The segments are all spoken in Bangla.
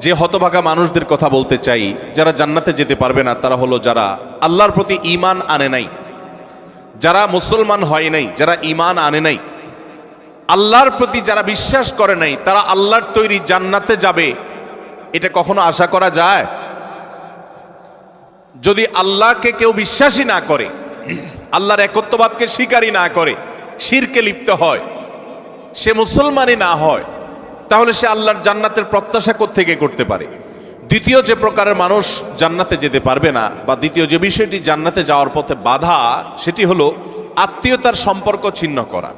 যে হতভাগা মানুষদের কথা বলতে চাই, যারা জান্নাতে যেতে পারবে না তারা হলো যারা আল্লাহর প্রতি ঈমান আনে নাই, যারা মুসলমান হয় নাই, যারা ঈমান আনে নাই, আল্লাহর প্রতি যারা বিশ্বাস করে নাই, তারা আল্লাহর তৈরি জান্নাতে যাবে এটা কখনো আশা করা যায়? যদি আল্লাহকে কেউ বিশ্বাসী না করে, আল্লাহর একত্ববাদকে স্বীকারই না করে, শিরকে লিপ্ত হয়, সে মুসলমানই না হয়, তাহলে সে আল্লাহর জান্নাতের প্রত্যাশা কোত্থেকে করতে পারে? দ্বিতীয় যে প্রকারের মানুষ জান্নাতে যেতে পারবে না, বা দ্বিতীয় যে বিষয়টি জান্নাতে যাওয়ার পথে বাধা, সেটি হলো আত্মীয়তার সম্পর্ক ছিন্ন করা।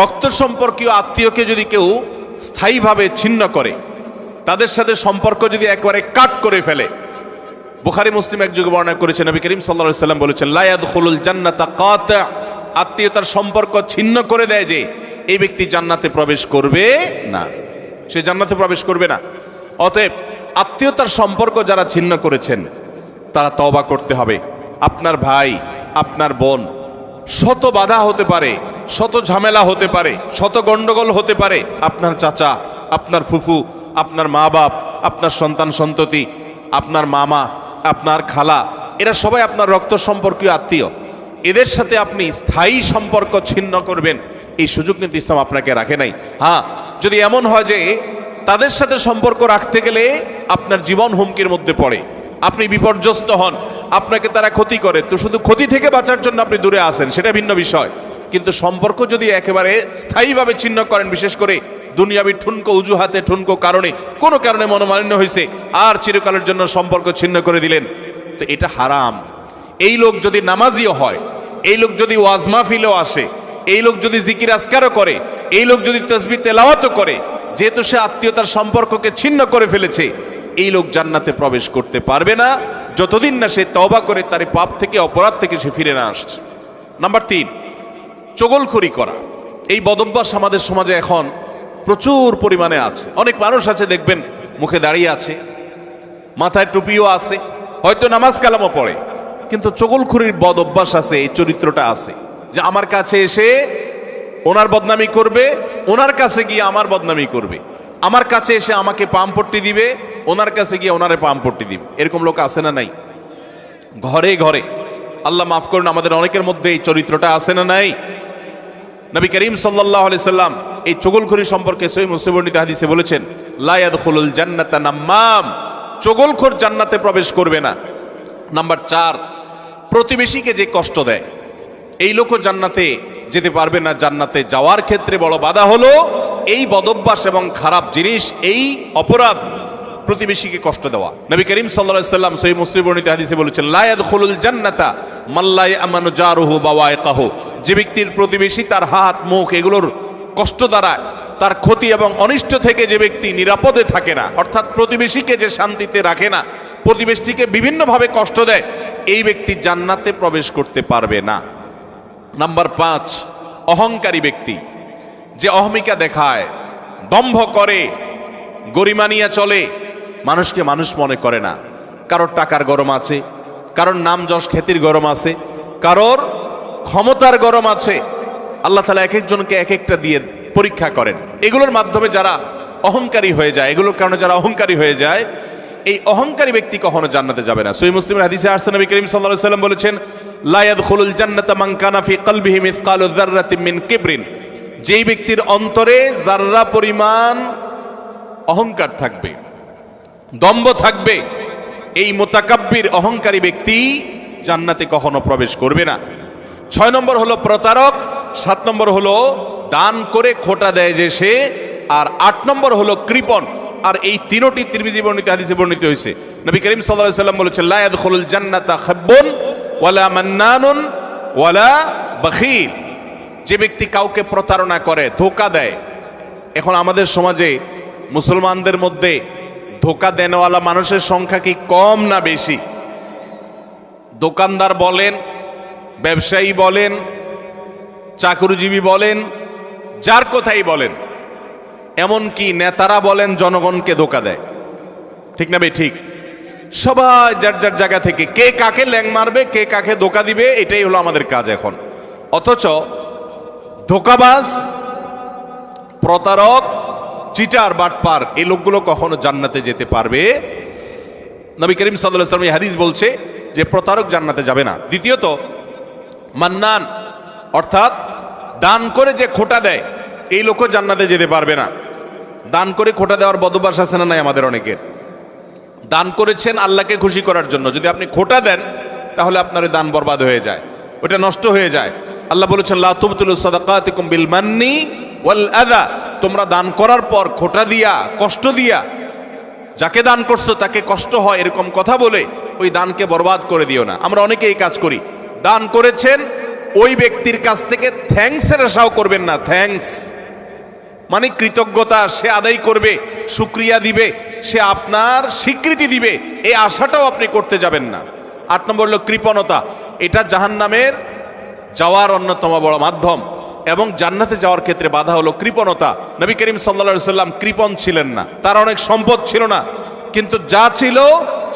রক্ত সম্পর্কীয় আত্মীয়কে যদি কেউ স্থায়ীভাবে ছিন্ন করে, তাদের সাথে সম্পর্ক যদি একবারে কাট করে ফেলে, বুখারী মুসলিম এক যুগে বর্ণনা করেছেন, নবী করিম সাল্লাল্লাহু আলাইহি ওয়াসাল্লাম বলেছেন, লা ইয়াদখুলুল জান্নাতা কাতি', আত্মীয়তার সম্পর্ক ছিন্ন করে দেয় যে এই ব্যক্তি জান্নাতে প্রবেশ করবে না, সে জান্নাতে প্রবেশ করবে না। অতএব আত্মীয়তার সম্পর্ক যারা ছিন্ন করেছেন তারা তওবা করতে হবে। আপনার ভাই, আপনার বোন, শত বাধা হতে পারে, শত ঝামেলা হতে পারে, শত গন্ডগোল হতে পারে, আপনার চাচা, আপনার ফুফু, আপনার মা বাপ, আপনার সন্তান সন্ততি, আপনার মামা, আপনার খালা, এরা সবাই আপনার রক্ত সম্পর্কীয় আত্মীয়। এদের সাথে আপনি স্থায়ী সম্পর্ক ছিন্ন করবেন, এই সুযোগ কিন্তু ইসলাম আপনাকে রাখে নাই। হ্যাঁ, যদি এমন হয় যে তাদের সাথে সম্পর্ক রাখতে গেলে আপনার জীবন হুমকির মধ্যে পড়ে, আপনি বিপর্যস্ত হন, আপনাকে তারা ক্ষতি করে, তো শুধু ক্ষতি থেকে বাঁচার জন্য আপনি দূরে আসেন, সেটা ভিন্ন বিষয়। কিন্তু সম্পর্ক যদি একেবারে স্থায়ীভাবে ছিন্ন করেন, বিশেষ করে দুনিয়াবি ঠুনকো অজুহাতে, ঠুনকো কারণে, কোনো কারণে মনোমালিন্য হয়েছে, আর চিরকালের জন্য সম্পর্ক ছিন্ন করে দিলেন, তো এটা হারাম। এই লোক যদি নামাজিও হয়, এই লোক যদি ওয়াজ মাহফিলেও আসে, এই লোক যদি জিকির আজকারও করে, এই লোক যদি তাসবিহ তেলাওয়াতও করে, যেহেতু সে আত্মীয়তার সম্পর্ককে ছিন্ন করে ফেলেছে, এই লোক জান্নাতে প্রবেশ করতে পারবে না যতদিন না সে তওবা করে তার পাপ থেকে, অপরাধ থেকে সে ফিরে না আসছে। নাম্বার 3, চগলখড়ি করা। এই বদভ্যাস আমাদের সমাজে এখন প্রচুর পরিমাণে আছে। অনেক মানুষ আছে দেখবেন মুখে দাঁড়িয়ে আছে, মাথায় টুপিও আছে, হয়তো নামাজ কালামও পড়ে, কিন্তু চগলখড়ির বদ অভ্যাস আছে, এই চরিত্রটা আছে যে আমার কাছে এসে ওনার বদনামি করবে, ওনার কাছে গিয়ে আমার বদনামি করবে, আমার কাছে এসে আমাকে পামপট্টি দিবে, ওনার কাছে গিয়ে ওনারে পামপট্টি দিবে। এরকম লোক আছে না নাই? ঘরে ঘরে, আল্লাহ মাফ করুন, আমাদের অনেকের মধ্যে এই চরিত্রটা আছে না নাই? নবী করিম সাল্লাল্লাহু আলাইহি সাল্লাম এই চগলখড়ি সম্পর্কে সহিহ মুসলিম বর্ণিত হাদিসে বলেছেন, লা ইয়াদখুলুল জান্নাতা নাম্মাম, চগলখোর জান্নাতে প্রবেশ করবে না। নাম্বার 4, প্রতিবেশীকে যে কষ্ট দেয়, এই লোকও জান্নাতে যেতে পারবে না। জান্নাতে যাওয়ার ক্ষেত্রে বড় বাধা হলো এই বদভ্যাস এবং খারাপ জিনিস, এই অপরাধ, প্রতিবেশীকে কষ্ট দেওয়া। নবী করিম সাল্লাল্লাহু আলাইহি সাল্লাম সহিহ মুসলিম বর্ণিত হাদিসে বলেছেন, লা ইয়াদখুলুল জান্নাতা মান লা ইয়ামানু জারুহু বাওয়াইকাহু, যে ব্যক্তির প্রতিবেশী তার হাত, মুখ এগুলোর কষ্ট দ্বারা, তার ক্ষতি এবং অনিষ্ট থেকে যে ব্যক্তি নিরাপদে থাকে না, অর্থাৎ প্রতিবেশীকে যে শান্তিতে রাখে না, প্রতিবেশীকে বিভিন্নভাবে কষ্ট দেয়, এই ব্যক্তি জান্নাতে প্রবেশ করতে পারবে না। নাম্বার 5, অহংকারী ব্যক্তি, যে অহমিকা দেখায়, দম্ভ করে, গরিমা নিয়ে চলে, মানুষকে মানুষ মনে করে না। কারোর টাকার গরম আছে, কারোর নাম যশ খ্যাতির গরম আছে, কারোর ক্ষমতার গরম আছে। আল্লাহ তাআলা এক একজনকে এক একটা দিয়ে পরীক্ষা করেন। এগুলোর মাধ্যমে যারা অহংকারী হয়ে যায়, এগুলোর কারণে যারা অহংকারী হয়ে যায়, এই অহংকারী ব্যক্তি কখনো জান্নাতে যাবে না। সহিহ মুসলিমের হাদিসে আসছে, নবী করিম সাল্লাল্লাহু আলাইহি সাল্লাম বলেছেন, লা ইয়াদখুলুল জান্নাতা মান কানা ফি কলবিহি মিসকালু যাররাতিন মিন কিবরিন, যেই ব্যক্তির অন্তরে যাররা পরিমাণ অহংকার থাকবে, দম্ভ থাকবে, এই মুতাকাব্বির অহংকারী ব্যক্তি জান্নাতে কখনো প্রবেশ করবে না। 6 নম্বর হলো প্রতারক, 7 নম্বর হলো দান করে খোটা দেয় যে সে, আর 8 নম্বর হলো কৃপণ। আর এই তিনটি তিরমিজি বর্ণিত হাদিসে বর্ণিত হয়েছে। নবী করিম সাল্লাল্লাহু আলাইহি সাল্লাম বলেছেন, লা ইয়াদখুলুল জান্নাতা খাব্বুন ওয়ালা মান্নানুন ওয়ালা বাখিল, যে ব্যক্তি কাউকে প্রতারণা করে, ধোঁকা দেয়। এখন আমাদের সমাজে মুসলমানদের মধ্যে ধোঁকা দেনওয়ালা মানুষের সংখ্যা কি কম না বেশি? দোকানদার বলেন, ব্যবসায়ী বলেন, চাকরিজীবী বলেন, যার কথাই বলেন, এমনকি নেতারা বলেন, জনগণকে ধোঁকা দেয়। ঠিক না বে ঠিক? সবাই যার যার জায়গা থেকে কে কাকে ল্যাং মারবে, কে কাকে ধোঁকা দিবে, এটাই হলো আমাদের কাজ এখন। অথচ ধোঁকাবাজ, প্রতারক, চিটার বাটপার এই লোকগুলো কখনো জান্নাতে যেতে পারবে? নবী করিম সাল্লাল্লাহু আলাইহি ওয়াসাল্লাম এই হাদিস বলছে যে প্রতারক জান্নাতে যাবে না। দ্বিতীয়ত মান্নান, অর্থাৎ দান করে যে খোটা দেয় এই লোকও জান্নাতে যেতে পারবে না। দান করে খোটা দেওয়ার বদভ্যাস আছে না নাই আমাদের অনেকের? দান করেছেন আল্লাহকে খুশি করার জন্য, যদি আপনি খোটা দেন তাহলে আপনার ওই দান বরবাদ হয়ে যায়, ওটা নষ্ট হয়ে যায়। আল্লাহ বলেছেন লা তুবতিলু সাদাকাতিকুম বিল মান্নি ওয়াল আযা, তোমরা দান করার পর খোটা দিয়া, কষ্ট দিয়া, যাকে দান করছো তাকে কষ্ট হয় এরকম কথা বলে ওই দানকে বরবাদ করে দিও না। আমরা অনেকে এই কাজ করি, দান করেছেন ওই ব্যক্তির কাছ থেকে থ্যাঙ্কসের আশাও করবেন না। থ্যাঙ্কস মানে কৃতজ্ঞতা সে আদায় করবে, শুকরিয়া দিবে, সে আপনার স্বীকৃতি দিবে, এই আশাটাও আপনি করতে যাবেন না। 8 নম্বর হলো কৃপণতা। এটা জাহান্নামের যাওয়ার অন্যতম বড় মাধ্যম এবং জান্নাতে যাওয়ার ক্ষেত্রে বাধা হলো কৃপণতা। নবী করিম সাল্লাল্লাহু আলাইহি সাল্লাম কৃপণ ছিলেন না, তার অনেক সম্পদ ছিল না, কিন্তু যা ছিল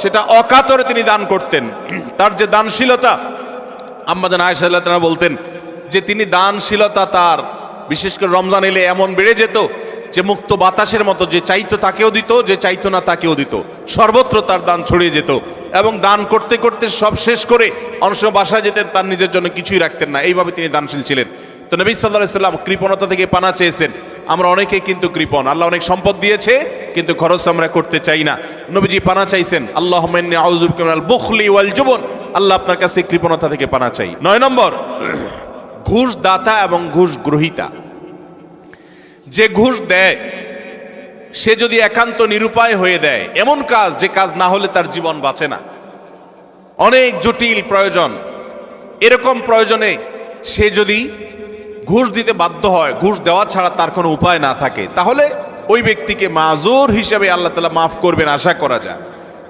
সেটা অকাতরে তিনি দান করতেন। তার যে দানশীলতা, আম্মা জান আয়েশা রাদিয়াল্লাহু তাআলা বলতেন যে তিনি দানশীলতা তার বিশেষ করে রমজান এলে এমন বেড়ে যেত যে মুক্ত বাতাসের মতো, যে চাইতো তাকেও দিত, যে চাইতো না তাকেও দিত, সর্বত্র তার দান ছড়িয়ে যেত। এবং দান করতে করতে সব শেষ করে অনেক সময় বাসায় যেতেন, তার নিজের জন্য কিছুই রাখতেন না। এইভাবে তিনি দানশীল ছিলেন। তো নবী সাল্লাল্লাহু আলাইহি সাল্লাম কৃপণতা থেকে পানা চেয়েছেন। আমরা অনেকেই কিন্তু কৃপণ, আল্লাহ অনেক সম্পদ দিয়েছে কিন্তু খরচ আমরা করতে চাই না। নবীজি পানা চাইছেন আল্লাহুম্মা ইন্নী আউযু বিকা মিনাল বুখলি ওয়াল জুবন, আল্লাহ আপনার কাছে কৃপণতা থেকে পানা চাই। 9 নম্বর ঘুষ দাতা এবং ঘুষ গ্রহীতা। যে ঘুষ দেয় সে যদি একান্ত নিরুপায় হয়ে দেয় এমন কাজ, যে কাজ না হলে তার জীবন বাঁচে না, অনেক জটিল প্রয়োজন, এরকম প্রয়োজনে সে যদি ঘুষ দিতে বাধ্য হয়, ঘুষ দেওয়া ছাড়া তার কোনো উপায় না থাকে, তাহলে ওই ব্যক্তিকে মাজুর হিসেবে আল্লাহ তাআলা মাফ করবেন আশা করা যায়।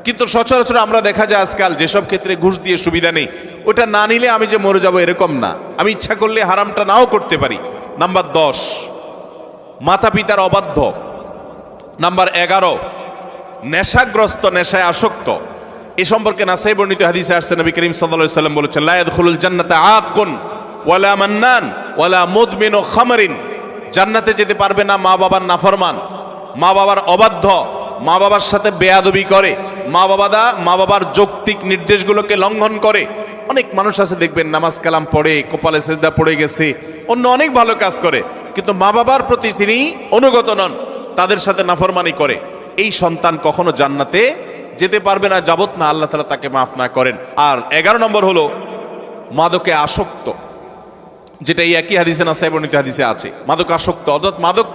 কিন্তু সচরাচর আমরা দেখা যায় আজকাল যেসব ক্ষেত্রে ঘুষ দিয়ে সুবিধা নেই, ওটা না নিলে আমি যে মরে যাব এরকম না, আমি ইচ্ছা করলে হারামটা নাও করতে পারি। নাম্বার 10 মাতা পিতার অবাধ্য। নাম্বার 11 নেশাগ্রস্ত, নেশায় আসক্ত। এ সম্পর্কে নাসাই বর্ণিত হাদিসে আসছে নবী করিম সাল্লাল্লাহু আলাইহি সাল্লাম বলেছেন লা ইয়াদখুলুল জান্নাতা আকুন ওয়ালা মান্নান ওয়ালা মুদমিনু খামরিন, জান্নাতে যেতে পারবে না মা বাবার নাফরমান, মা বাবার অবাধ্য, মা বাবার সাথে বেয়াদবি করে, মা বাবার যৌক্তিক নির্দেশগুলোকে লঙ্ঘন করে। অনেক মানুষ আছে দেখবেন নামাজ কালাম পড়ে, কপালে সেজদা পড়ে গেছে, অন্য অনেক ভালো কাজ করে, কিন্তু মা বাবার প্রতি তিনি অনুগত নন, তাদের সাথে নাফরমানি করে। এই সন্তান কখনো জান্নাতে যেতে পারবে না যাবত না আল্লাহ তাআলা তাকে মাফ না করেন। আর 11 নম্বর হলো মাদকে আসক্ত, যেটা এই একই হাদিসে নাসাই বর্ণিত হাদিসে আছে। মাদক আসক্ত অর্থাৎ মাদক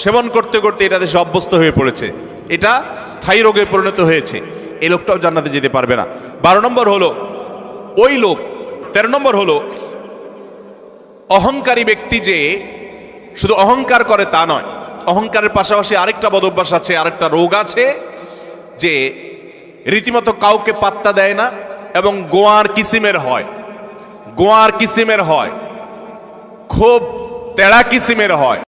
সেবন করতে করতে এটা দেশে অভ্যস্ত হয়ে পড়েছে, এটা স্থায়ী রোগে পরিণত হয়েছে, এই লোকটাও জান্নাতে যেতে পারবে না। 12 নম্বর হলো ওই লোক। 13 নম্বর হলো অহংকারী ব্যক্তি, যে শুধু অহংকার করে তা নয়, অহংকারের পাশাপাশি আরেকটা বদভ্যাস আছে, আরেকটা রোগ আছে, যে রীতিমতো কাউকে পাত্তা দেয় না এবং গোয়ার কিসিমের হয়, খুব তেড়া কিসিমের হয়।